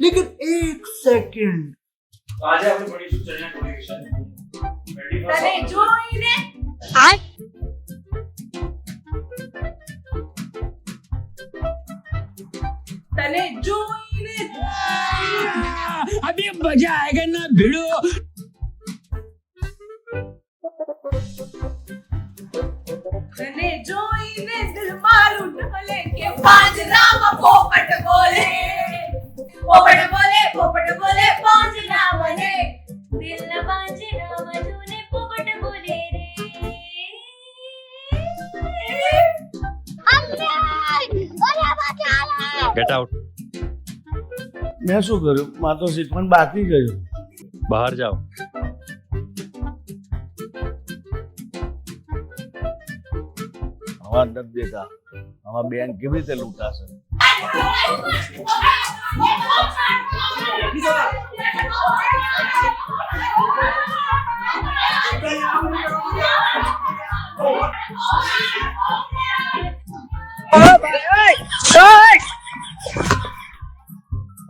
लेकिन एक सेकंड આજે આપણે ભણીશું ચણિયા ચોળી વિશે. Ready for તને song? જોઈને તને જોઈને अभी मजा आएगा ना भिड़ो। તને જોઈને દિલ મારું ઢોલે કે પાંજરામાં પોપટ બોલે પોપટ બોલે પોપટ બોલે પાંજરા મને દિલના પાંજરામાં જોને પોપટ બોલે રે गेट आउट मैं શું કર્યું માં તો શીખવાનું બાકી ગયું बाहर जाओ આવા નથી દેતા આવા બેન કેવી રીતે લૂંટાશે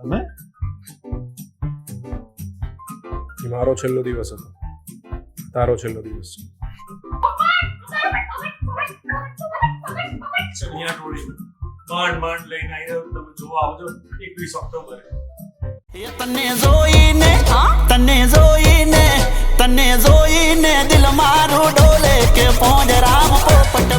તમે મારો છેલ્લો દિવસ હતો, તારો છેલ્લો દિવસ છે. ચણિયા ચોળી માંડ લઈને આવી રહ્યો તમે જોવા આવજો 21 ઓક્ટોબરે. તને જોઈને દિલ મારું ડોલે કે પોંજરામ પોપટ